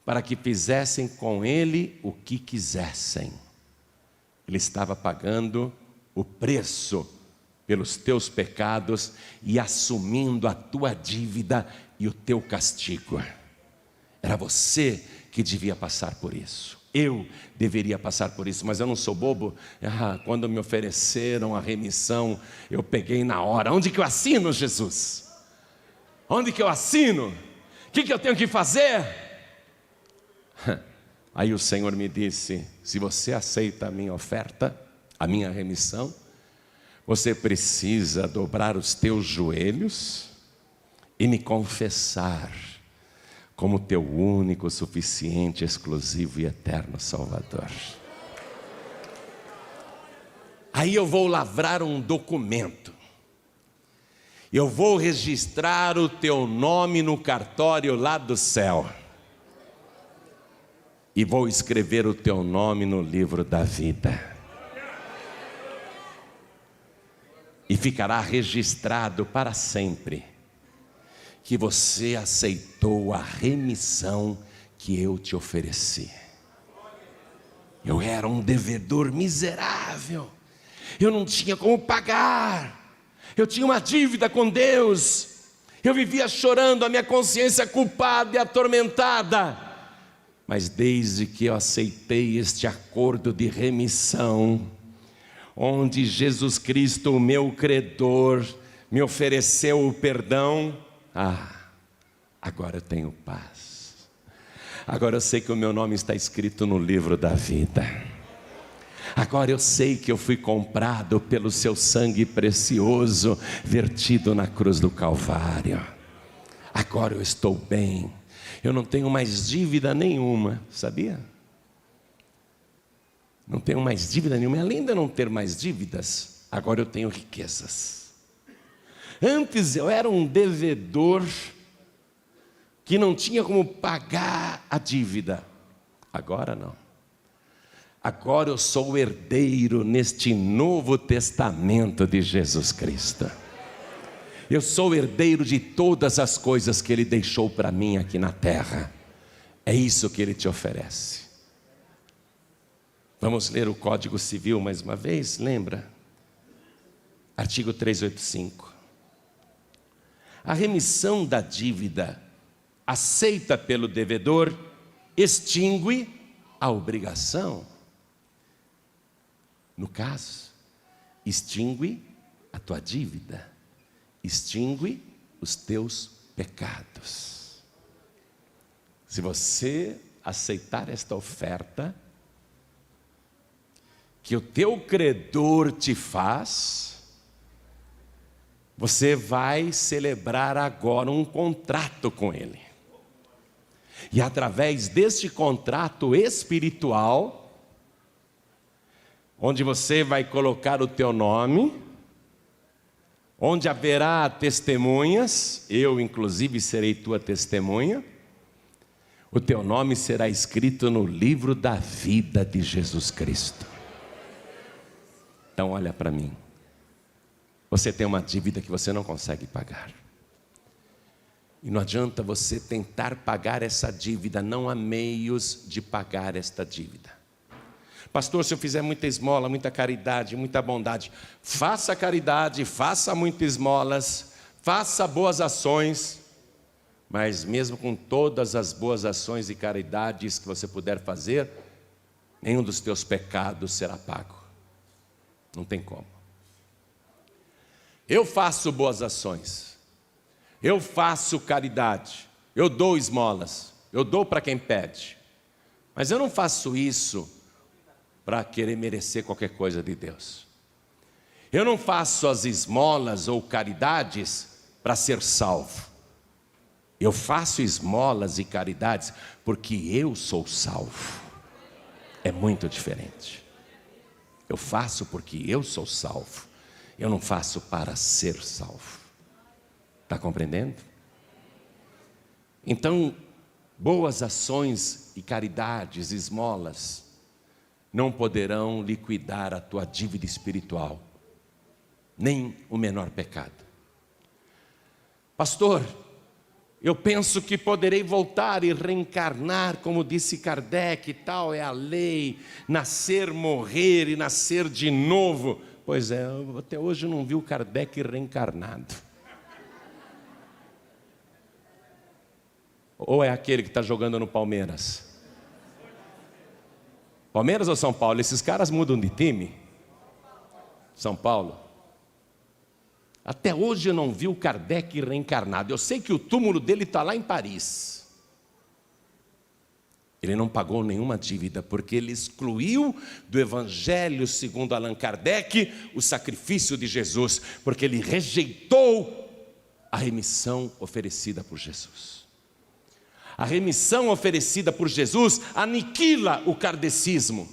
para que fizessem com Ele o que quisessem. Ele estava pagando o preço pelos teus pecados e assumindo a tua dívida e o teu castigo. Era você que devia passar por isso. Eu deveria passar por isso, mas eu não sou bobo. Quando me ofereceram a remissão, eu peguei na hora. Onde que eu assino, Jesus? Onde que eu assino? O que eu tenho que fazer? Aí o Senhor me disse: se você aceita a minha oferta, a minha remissão, você precisa dobrar os teus joelhos e me confessar como teu único, suficiente, exclusivo e eterno Salvador. Aí eu vou lavrar um documento, eu vou registrar o teu nome no cartório lá do céu, e vou escrever o teu nome no livro da vida, e ficará registrado para sempre que você aceitou a remissão que eu te ofereci. Eu era um devedor miserável, eu não tinha como pagar, eu tinha uma dívida com Deus, eu vivia chorando, a minha consciência culpada e atormentada. Mas desde que eu aceitei este acordo de remissão, onde Jesus Cristo, o meu credor, me ofereceu o perdão, agora eu tenho paz. Agora eu sei que o meu nome está escrito no livro da vida. Agora eu sei que eu fui comprado pelo seu sangue precioso, vertido na cruz do Calvário. Agora eu estou bem. Eu não tenho mais dívida nenhuma, sabia? Não tenho mais dívida nenhuma. Além de eu não ter mais dívidas, agora eu tenho riquezas. Antes eu era um devedor que não tinha como pagar a dívida. Agora não. Agora eu sou o herdeiro neste novo testamento de Jesus Cristo. Eu sou o herdeiro de todas as coisas que Ele deixou para mim aqui na terra. É isso que Ele te oferece. Vamos ler o Código Civil mais uma vez, lembra? Artigo 385. A remissão da dívida aceita pelo devedor extingue a obrigação. No caso, extingue a tua dívida, extingue os teus pecados. Se você aceitar esta oferta que o teu credor te faz, você vai celebrar agora um contrato com ele. E através deste contrato espiritual, onde você vai colocar o teu nome, onde haverá testemunhas, eu inclusive serei tua testemunha, o teu nome será escrito no livro da vida de Jesus Cristo. Então olha para mim, você tem uma dívida que você não consegue pagar, e não adianta você tentar pagar essa dívida, não há meios de pagar esta dívida. Pastor, se eu fizer muita esmola, muita caridade, muita bondade, faça caridade, faça muitas esmolas, faça boas ações, mas mesmo com todas as boas ações e caridades que você puder fazer, nenhum dos teus pecados será pago. Não tem como. Eu faço boas ações, eu faço caridade, eu dou esmolas, eu dou para quem pede, mas eu não faço isso para querer merecer qualquer coisa de Deus. Eu não faço as esmolas ou caridades para ser salvo. Eu faço esmolas e caridades porque eu sou salvo. É muito diferente. Eu faço porque eu sou salvo. Eu não faço para ser salvo. Está compreendendo? Então, boas ações e caridades, esmolas, não poderão liquidar a tua dívida espiritual, nem o menor pecado. Pastor, eu penso que poderei voltar e reencarnar, como disse Kardec, tal é a lei, nascer, morrer e nascer de novo. Pois é, até hoje eu não vi o Kardec reencarnado. Ou é aquele que está jogando no Palmeiras? Palmeiras ou São Paulo? Esses caras mudam de time? São Paulo. Até hoje eu não vi o Kardec reencarnado. Eu sei que o túmulo dele está lá em Paris. Ele não pagou nenhuma dívida, porque ele excluiu do Evangelho segundo Allan Kardec o sacrifício de Jesus, porque ele rejeitou a remissão oferecida por Jesus. A remissão oferecida por Jesus aniquila o kardecismo,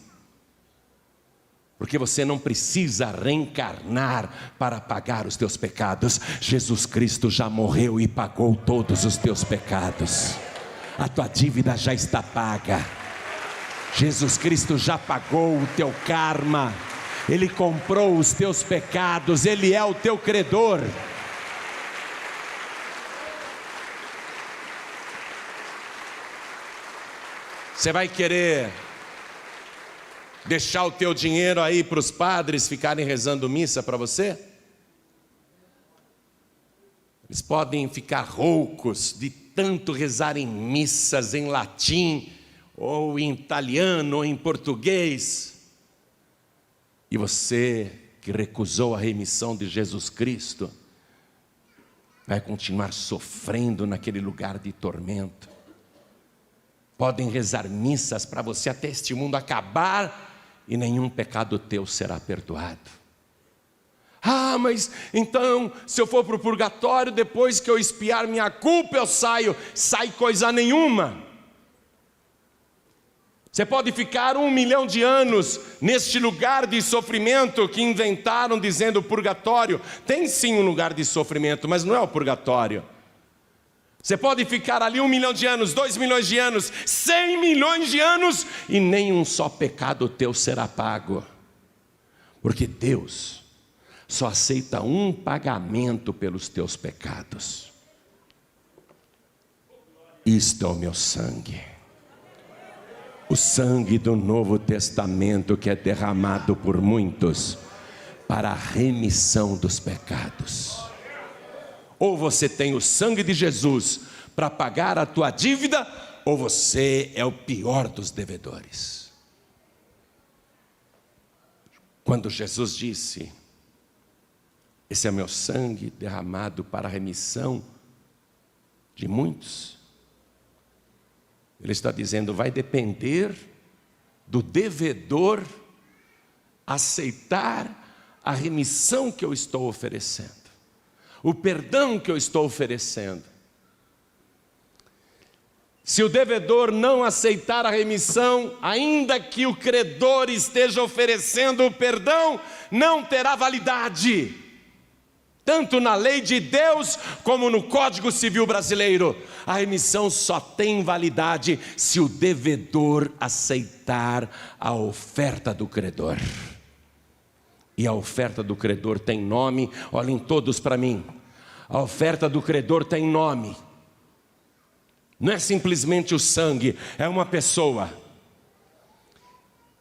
porque você não precisa reencarnar para pagar os teus pecados. Jesus Cristo já morreu e pagou todos os teus pecados. A tua dívida já está paga. Jesus Cristo já pagou o teu karma. Ele comprou os teus pecados. Ele é o teu credor. Você vai querer deixar o teu dinheiro aí para os padres ficarem rezando missa para você? Eles podem ficar roucos de tanto rezarem missas em latim, ou em italiano, ou em português, e você que recusou a remissão de Jesus Cristo, vai continuar sofrendo naquele lugar de tormento. Podem rezar missas para você até este mundo acabar, e nenhum pecado teu será perdoado. Ah, mas então, se eu for para o purgatório, depois que eu expiar minha culpa, eu saio. Sai coisa nenhuma. Você pode ficar 1 milhão de anos neste lugar de sofrimento que inventaram dizendo purgatório. Tem sim um lugar de sofrimento, mas não é o purgatório. Você pode ficar ali 1 milhão de anos, 2 milhões de anos, 100 milhões de anos, e nem um só pecado teu será pago. Porque Deus só aceita um pagamento pelos teus pecados. Isto é o meu sangue. O sangue do Novo Testamento que é derramado por muitos para a remissão dos pecados. Ou você tem o sangue de Jesus para pagar a tua dívida, ou você é o pior dos devedores. Quando Jesus disse: esse é meu sangue derramado para a remissão de muitos, Ele está dizendo, vai depender do devedor aceitar a remissão que eu estou oferecendo, o perdão que eu estou oferecendo. Se o devedor não aceitar a remissão, ainda que o credor esteja oferecendo o perdão, não terá validade, tanto na lei de Deus, como no Código Civil brasileiro. A remissão só tem validade se o devedor aceitar a oferta do credor. E a oferta do credor tem nome, olhem todos para mim. A oferta do credor tem nome. Não é simplesmente o sangue, é uma pessoa.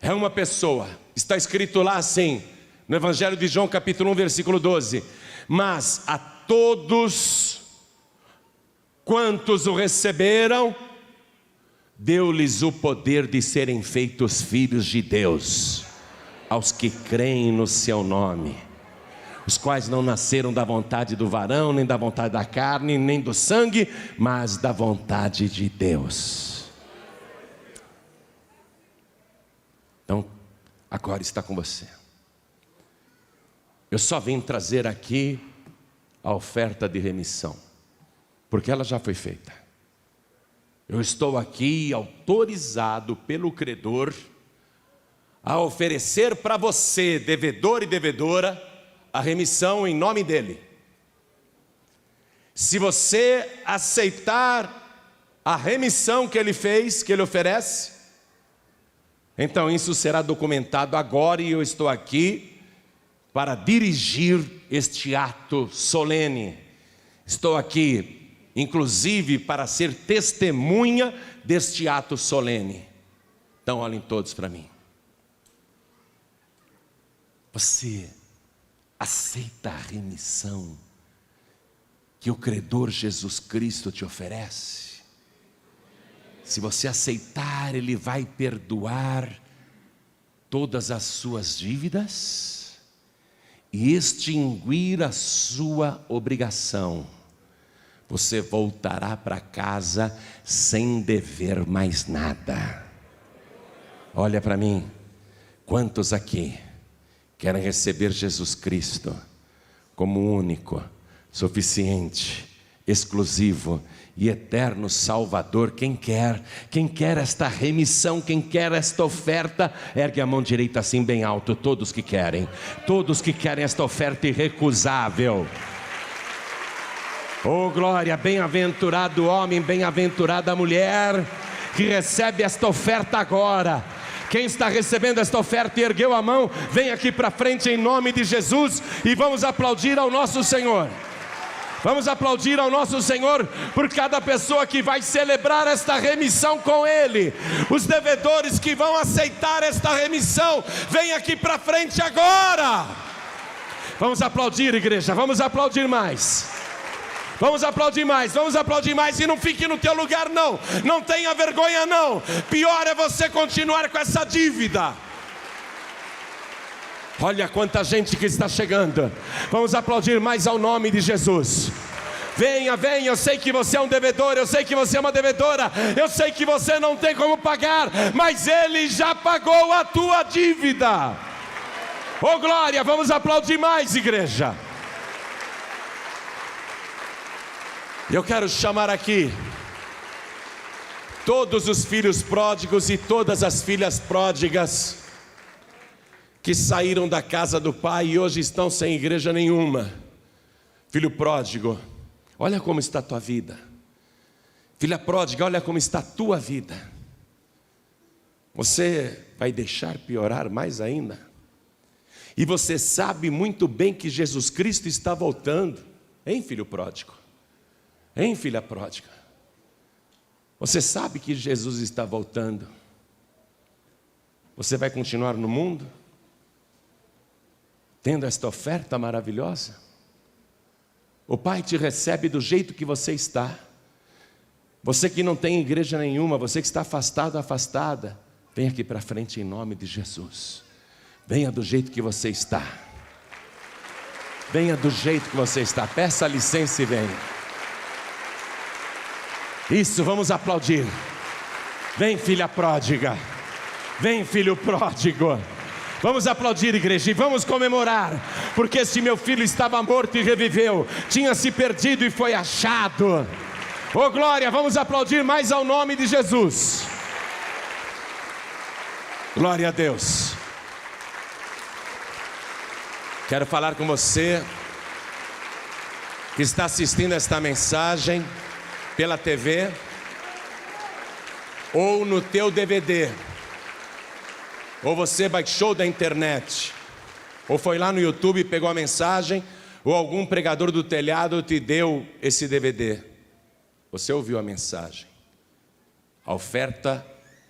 É uma pessoa. Está escrito lá assim, no Evangelho de João capítulo 1, versículo 12. Mas a todos quantos o receberam, deu-lhes o poder de serem feitos filhos de Deus, aos que creem no seu nome, os quais não nasceram da vontade do varão, nem da vontade da carne, nem do sangue, mas da vontade de Deus. Então, agora está com você. Eu só vim trazer aqui a oferta de remissão, porque ela já foi feita. Eu estou aqui autorizado pelo credor a oferecer para você, devedor e devedora, a remissão em nome dele. Se você aceitar a remissão que ele fez, que ele oferece, então isso será documentado agora, e eu estou aqui para dirigir este ato solene. Estou aqui, inclusive, para ser testemunha deste ato solene. Então olhem todos para mim. Você aceita a remissão que o credor Jesus Cristo te oferece? Se você aceitar, Ele vai perdoar todas as suas dívidas e extinguir a sua obrigação. Você voltará para casa sem dever mais nada. Olha para mim, quantos aqui querem receber Jesus Cristo como único, suficiente, exclusivo e eterno Salvador? Quem quer esta remissão, quem quer esta oferta, ergue a mão direita assim bem alto. Todos que querem esta oferta irrecusável. Oh glória, bem-aventurado o homem, bem-aventurada a mulher que recebe esta oferta agora. Quem está recebendo esta oferta e ergueu a mão, vem aqui para frente em nome de Jesus e vamos aplaudir ao nosso Senhor. Vamos aplaudir ao nosso Senhor por cada pessoa que vai celebrar esta remissão com Ele. Os devedores que vão aceitar esta remissão, vem aqui para frente agora. Vamos aplaudir, igreja, vamos aplaudir mais. Vamos aplaudir mais, vamos aplaudir mais. E não fique no teu lugar não, não tenha vergonha não. Pior é você continuar com essa dívida. Olha quanta gente que está chegando. Vamos aplaudir mais ao nome de Jesus. Venha, venha, eu sei que você é um devedor, eu sei que você é uma devedora, eu sei que você não tem como pagar, mas Ele já pagou a tua dívida. Oh glória, vamos aplaudir mais, igreja. Eu quero chamar aqui todos os filhos pródigos e todas as filhas pródigas que saíram da casa do pai e hoje estão sem igreja nenhuma. Filho pródigo, olha como está a tua vida. Filha pródiga, olha como está a tua vida. Você vai deixar piorar mais ainda? E você sabe muito bem que Jesus Cristo está voltando. Hein, filho pródigo? Hein, filha pródiga? Você sabe que Jesus está voltando. Você vai continuar no mundo? Tendo esta oferta maravilhosa? O Pai te recebe do jeito que você está. Você que não tem igreja nenhuma, você que está afastado, afastada, vem aqui para frente em nome de Jesus. Venha do jeito que você está. Venha do jeito que você está. Peça licença e venha. Isso, vamos aplaudir. Vem, filha pródiga. Vem, filho pródigo. Vamos aplaudir, igreja, e vamos comemorar, porque esse meu filho estava morto e reviveu, tinha se perdido e foi achado. Oh glória, vamos aplaudir mais ao nome de Jesus. Glória a Deus. Quero falar com você que está assistindo esta mensagem pela TV ou no teu DVD. Ou você baixou da internet, ou foi lá no YouTube e pegou a mensagem, ou algum pregador do telhado te deu esse DVD. Você ouviu a mensagem. A oferta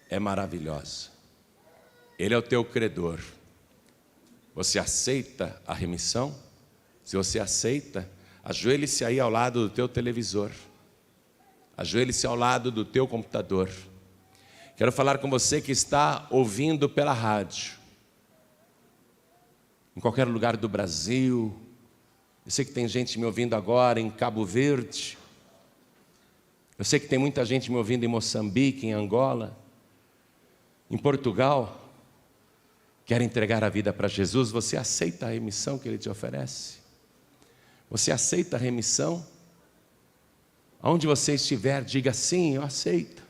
é maravilhosa. Ele é o teu credor. Você aceita a remissão? Se você aceita, ajoelhe-se aí ao lado do teu televisor. Ajoelhe-se ao lado do teu computador. Quero falar com você que está ouvindo pela rádio, em qualquer lugar do Brasil. Eu sei que tem gente me ouvindo agora em Cabo Verde. Eu sei que tem muita gente me ouvindo em Moçambique, em Angola, em Portugal. Quer entregar a vida para Jesus? Você aceita a remissão que Ele te oferece? Você aceita a remissão? Aonde você estiver, diga sim, eu aceito.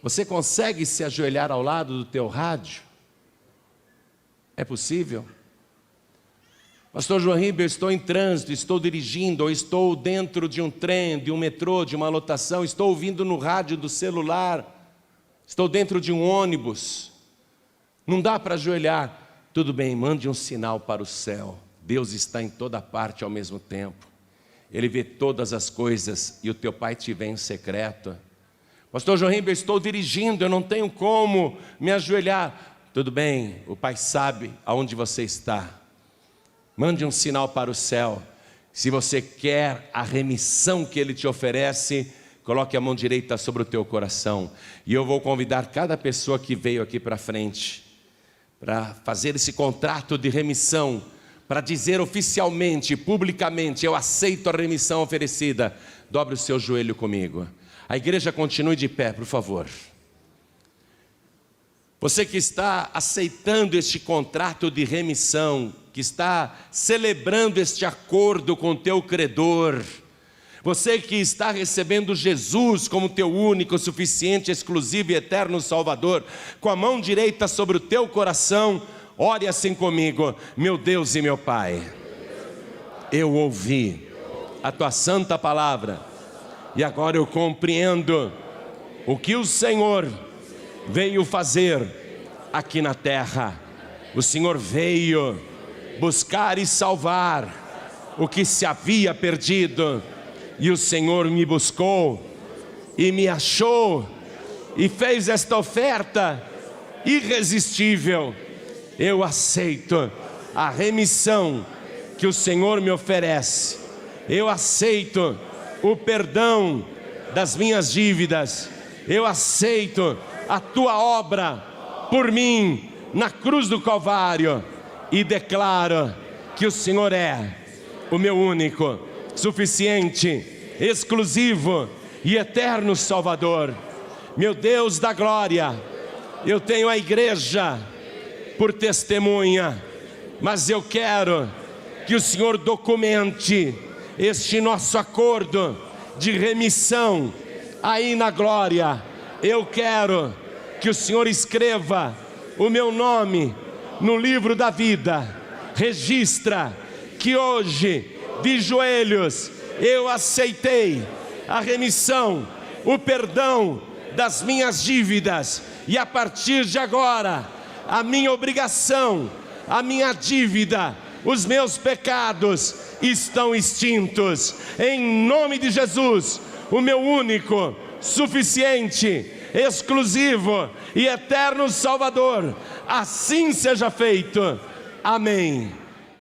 Você consegue se ajoelhar ao lado do teu rádio? É possível? Pastor João Ribeiro, eu estou em trânsito, estou dirigindo, ou estou dentro de um trem, de um metrô, de uma lotação, estou ouvindo no rádio do celular, estou dentro de um ônibus. Não dá para ajoelhar. Tudo bem, mande um sinal para o céu. Deus está em toda parte ao mesmo tempo. Ele vê todas as coisas e o teu Pai te vê em secreto. Pastor João Ribeiro, eu estou dirigindo, eu não tenho como me ajoelhar. Tudo bem, o Pai sabe aonde você está. Mande um sinal para o céu. Se você quer a remissão que Ele te oferece, coloque a mão direita sobre o teu coração. E eu vou convidar cada pessoa que veio aqui para frente, para fazer esse contrato de remissão, para dizer oficialmente, publicamente, eu aceito a remissão oferecida. Dobre o seu joelho comigo. A igreja continue de pé, por favor. Você que está aceitando este contrato de remissão, que está celebrando este acordo com o teu credor, você que está recebendo Jesus como teu único, suficiente, exclusivo e eterno Salvador, com a mão direita sobre o teu coração, ore assim comigo. Meu Deus e meu Pai, eu ouvi a tua santa palavra e agora eu compreendo o que o Senhor veio fazer aqui na terra. O Senhor veio buscar e salvar o que se havia perdido, e o Senhor me buscou e me achou e fez esta oferta irresistível. Eu aceito a remissão que o Senhor me oferece. Eu aceito o perdão das minhas dívidas. Eu aceito a tua obra por mim na cruz do Calvário e declaro que o Senhor é o meu único, suficiente, exclusivo e eterno Salvador. Meu Deus da glória, eu tenho a igreja por testemunha, mas eu quero que o Senhor documente este nosso acordo de remissão aí na glória. Eu quero que o Senhor escreva o meu nome no livro da vida. Registra que hoje, de joelhos, eu aceitei a remissão, o perdão das minhas dívidas, e a partir de agora, a minha obrigação, a minha dívida, os meus pecados estão extintos. Em nome de Jesus, o meu único, suficiente, exclusivo e eterno Salvador, assim seja feito. Amém.